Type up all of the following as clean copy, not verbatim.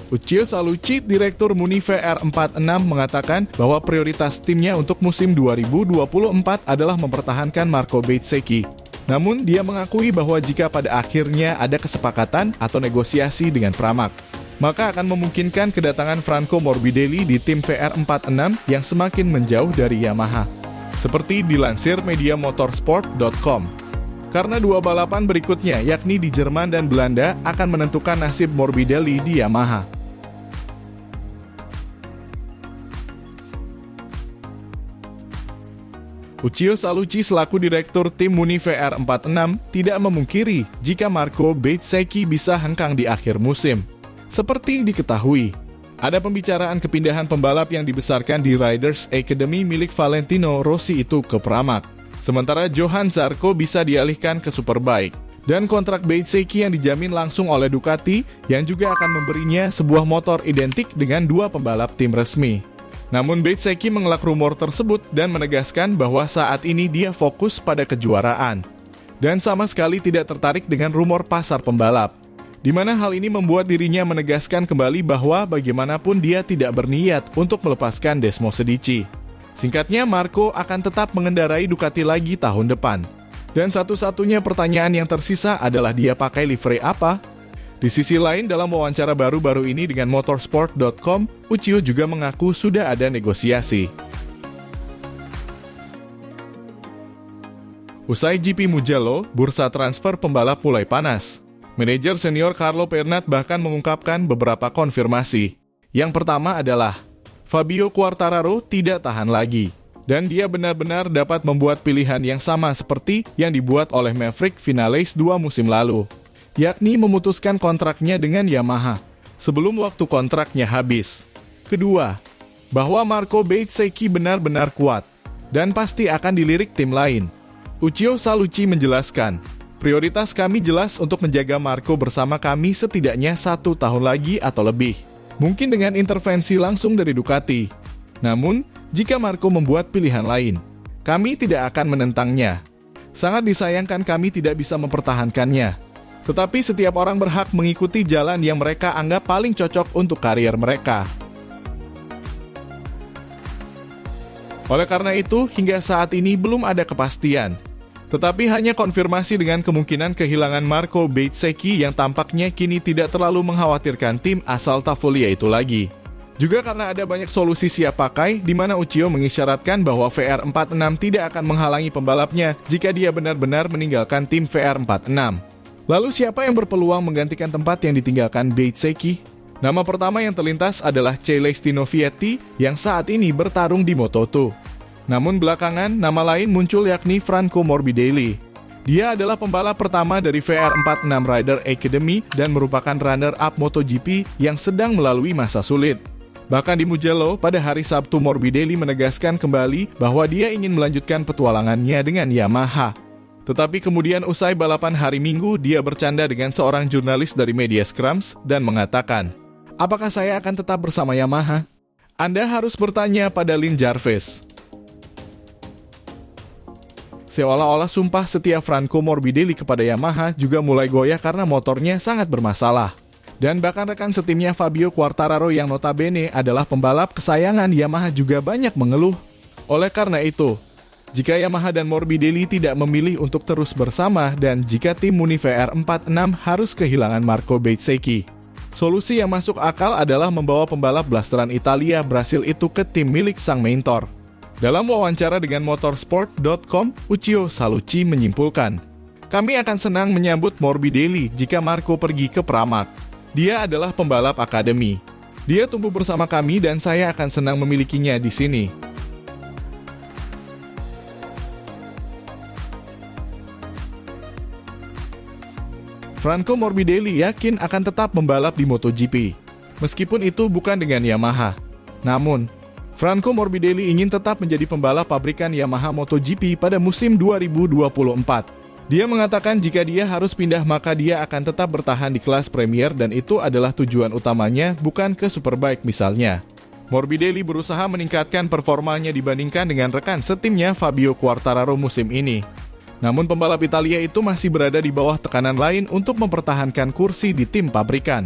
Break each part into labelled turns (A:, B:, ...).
A: Uccio Salucci, Direktur Muni VR46 mengatakan bahwa prioritas timnya untuk musim 2024 adalah mempertahankan Marco Bezzecchi. Namun, dia mengakui bahwa jika pada akhirnya ada kesepakatan atau negosiasi dengan Pramac, maka akan memungkinkan kedatangan Franco Morbidelli di tim VR46 yang semakin menjauh dari Yamaha. Seperti dilansir media motorsport.com. Karena dua balapan berikutnya, yakni di Jerman dan Belanda, akan menentukan nasib Morbidelli di Yamaha. Uccio Salucci selaku direktur tim Muni VR46 tidak memungkiri jika Marco Bezzecchi bisa hengkang di akhir musim. Seperti diketahui, ada pembicaraan kepindahan pembalap yang dibesarkan di Riders Academy milik Valentino Rossi itu ke Pramac. Sementara Johann Zarco bisa dialihkan ke Superbike. Dan kontrak Bezzecchi yang dijamin langsung oleh Ducati yang juga akan memberinya sebuah motor identik dengan dua pembalap tim resmi. Namun Bezzecchi mengelak rumor tersebut dan menegaskan bahwa saat ini dia fokus pada kejuaraan. Dan sama sekali tidak tertarik dengan rumor pasar pembalap. Di mana hal ini membuat dirinya menegaskan kembali bahwa bagaimanapun dia tidak berniat untuk melepaskan Desmos Cedici. Singkatnya, Marco akan tetap mengendarai Ducati lagi tahun depan. Dan satu-satunya pertanyaan yang tersisa adalah dia pakai livery apa? Di sisi lain, dalam wawancara baru-baru ini dengan motorsport.com, Uccio juga mengaku sudah ada negosiasi. Usai GP Mugello, bursa transfer pembalap mulai panas. Manajer senior Carlo Pernat bahkan mengungkapkan beberapa konfirmasi. Yang pertama adalah, Fabio Quartararo tidak tahan lagi. Dan dia benar-benar dapat membuat pilihan yang sama seperti yang dibuat oleh Maverick Vinales 2 musim lalu. Yakni memutuskan kontraknya dengan Yamaha sebelum waktu kontraknya habis. Kedua, bahwa Marco Bezzecchi benar-benar kuat dan pasti akan dilirik tim lain. Uccio Salucci menjelaskan, prioritas kami jelas untuk menjaga Marco bersama kami setidaknya 1 tahun lagi atau lebih. Mungkin dengan intervensi langsung dari Ducati. Namun, jika Marco membuat pilihan lain, kami tidak akan menentangnya. Sangat disayangkan kami tidak bisa mempertahankannya. Tetapi setiap orang berhak mengikuti jalan yang mereka anggap paling cocok untuk karier mereka. Oleh karena itu, hingga saat ini belum ada kepastian. Tetapi hanya konfirmasi dengan kemungkinan kehilangan Marco Bezzecchi yang tampaknya kini tidak terlalu mengkhawatirkan tim asal Tavolia itu lagi. Juga karena ada banyak solusi siap pakai, di mana Uccio mengisyaratkan bahwa VR46 tidak akan menghalangi pembalapnya jika dia benar-benar meninggalkan tim VR46. Lalu siapa yang berpeluang menggantikan tempat yang ditinggalkan Bezzecchi? Nama pertama yang terlintas adalah Celestino Vietti yang saat ini bertarung di Moto2. Namun belakangan nama lain muncul yakni Franco Morbidelli. Dia adalah pembalap pertama dari VR46 Rider Academy dan merupakan runner-up MotoGP yang sedang melalui masa sulit. Bahkan di Mugello, pada hari Sabtu Morbidelli menegaskan kembali bahwa dia ingin melanjutkan petualangannya dengan Yamaha. Tetapi kemudian usai balapan hari Minggu, dia bercanda dengan seorang jurnalis dari media Scrums dan mengatakan, "Apakah saya akan tetap bersama Yamaha?" Anda harus bertanya pada Lin Jarvis. Seolah-olah sumpah setia Franco Morbidelli kepada Yamaha juga mulai goyah karena motornya sangat bermasalah. Dan bahkan rekan setimnya Fabio Quartararo yang notabene adalah pembalap kesayangan Yamaha juga banyak mengeluh. Oleh karena itu, jika Yamaha dan Morbidelli tidak memilih untuk terus bersama dan jika tim Muni VR46 harus kehilangan Marco Bezzecchi, solusi yang masuk akal adalah membawa pembalap blasteran Italia Brasil itu ke tim milik sang mentor. Dalam wawancara dengan motorsport.com, Uccio Salucci menyimpulkan, "Kami akan senang menyambut Morbidelli jika Marco pergi ke Pramac. Dia adalah pembalap akademi. Dia tumbuh bersama kami dan saya akan senang memilikinya di sini." Franco Morbidelli yakin akan tetap membalap di MotoGP, meskipun itu bukan dengan Yamaha. Namun, Franco Morbidelli ingin tetap menjadi pembalap pabrikan Yamaha MotoGP pada musim 2024. Dia mengatakan jika dia harus pindah maka dia akan tetap bertahan di kelas Premier dan itu adalah tujuan utamanya, bukan ke Superbike misalnya. Morbidelli berusaha meningkatkan performanya dibandingkan dengan rekan setimnya Fabio Quartararo musim ini. Namun pembalap Italia itu masih berada di bawah tekanan lain untuk mempertahankan kursi di tim pabrikan.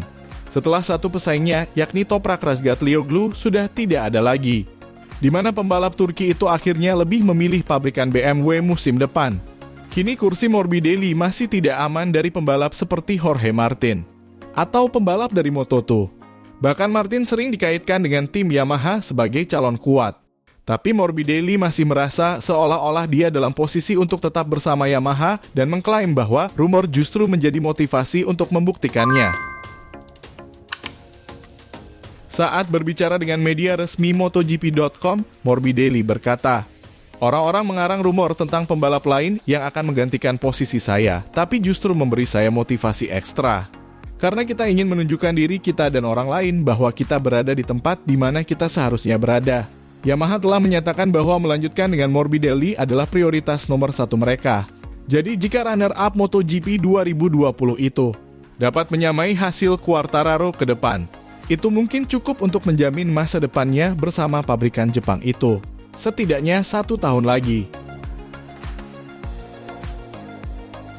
A: setelah satu pesaingnya, yakni Toprak Razgatlioglu, sudah tidak ada lagi. Di mana pembalap Turki itu akhirnya lebih memilih pabrikan BMW musim depan. Kini kursi Morbidelli masih tidak aman dari pembalap seperti Jorge Martin atau pembalap dari Moto2. Bahkan Martin sering dikaitkan dengan tim Yamaha sebagai calon kuat. Tapi Morbidelli masih merasa seolah-olah dia dalam posisi untuk tetap bersama Yamaha dan mengklaim bahwa rumor justru menjadi motivasi untuk membuktikannya. Saat berbicara dengan media resmi MotoGP.com, Morbidelli berkata, "Orang-orang mengarang rumor tentang pembalap lain yang akan menggantikan posisi saya, tapi justru memberi saya motivasi ekstra. Karena kita ingin menunjukkan diri kita dan orang lain bahwa kita berada di tempat di mana kita seharusnya berada." Yamaha telah menyatakan bahwa melanjutkan dengan Morbidelli adalah prioritas nomor satu mereka. Jadi jika runner-up MotoGP 2020 itu dapat menyamai hasil Quartararo ke depan, itu mungkin cukup untuk menjamin masa depannya bersama pabrikan Jepang itu. Setidaknya 1 tahun lagi.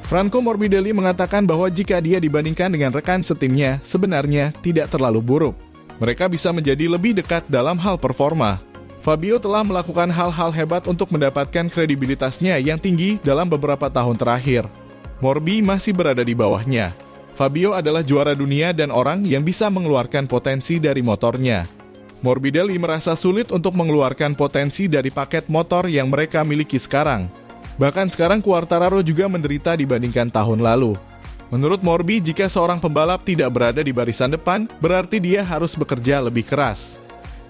A: Franco Morbidelli mengatakan bahwa jika dia dibandingkan dengan rekan setimnya, sebenarnya tidak terlalu buruk. Mereka bisa menjadi lebih dekat dalam hal performa. Fabio telah melakukan hal-hal hebat untuk mendapatkan kredibilitasnya yang tinggi dalam beberapa tahun terakhir. Morbi masih berada di bawahnya. Fabio adalah juara dunia dan orang yang bisa mengeluarkan potensi dari motornya. Morbidelli merasa sulit untuk mengeluarkan potensi dari paket motor yang mereka miliki sekarang. Bahkan sekarang Quartararo juga menderita dibandingkan tahun lalu. Menurut Morbi, jika seorang pembalap tidak berada di barisan depan, berarti dia harus bekerja lebih keras.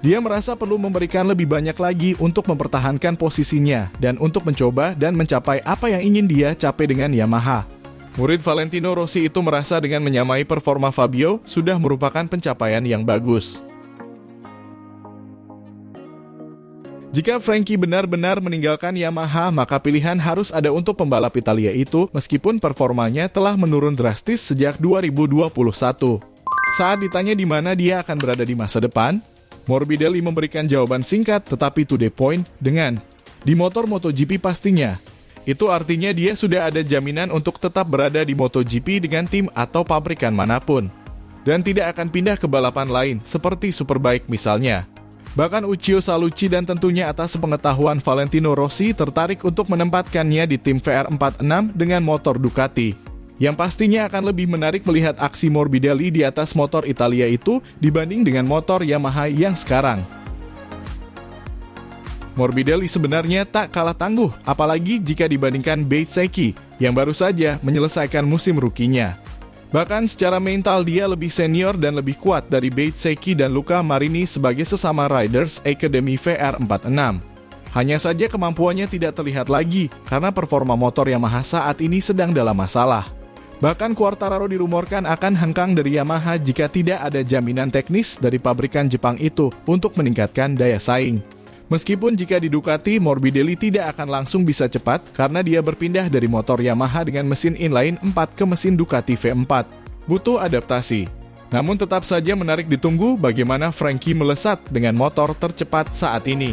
A: Dia merasa perlu memberikan lebih banyak lagi untuk mempertahankan posisinya dan untuk mencoba dan mencapai apa yang ingin dia capai dengan Yamaha. Murid Valentino Rossi itu merasa dengan menyamai performa Fabio sudah merupakan pencapaian yang bagus. Jika Frankie benar-benar meninggalkan Yamaha, maka pilihan harus ada untuk pembalap Italia itu meskipun performanya telah menurun drastis sejak 2021. Saat ditanya di mana dia akan berada di masa depan, Morbidelli memberikan jawaban singkat tetapi to the point dengan, "Di motor MotoGP pastinya." Itu artinya dia sudah ada jaminan untuk tetap berada di MotoGP dengan tim atau pabrikan manapun. Dan tidak akan pindah ke balapan lain seperti Superbike misalnya. Bahkan Uccio Salucci dan tentunya atas pengetahuan Valentino Rossi tertarik untuk menempatkannya di tim VR46 dengan motor Ducati. Yang pastinya akan lebih menarik melihat aksi Morbidelli di atas motor Italia itu dibanding dengan motor Yamaha yang sekarang. Morbidelli sebenarnya tak kalah tangguh, apalagi jika dibandingkan Bezzecchi yang baru saja menyelesaikan musim rukinya. Bahkan secara mental dia lebih senior dan lebih kuat dari Bezzecchi dan Luca Marini sebagai sesama Riders Academy VR46. Hanya saja kemampuannya tidak terlihat lagi karena performa motor Yamaha saat ini sedang dalam masalah. Bahkan Quartararo dirumorkan akan hengkang dari Yamaha jika tidak ada jaminan teknis dari pabrikan Jepang itu untuk meningkatkan daya saing. Meskipun jika di Ducati, Morbidelli tidak akan langsung bisa cepat karena dia berpindah dari motor Yamaha dengan mesin inline 4 ke mesin Ducati V4. Butuh adaptasi. Namun tetap saja menarik ditunggu bagaimana Frankie melesat dengan motor tercepat saat ini.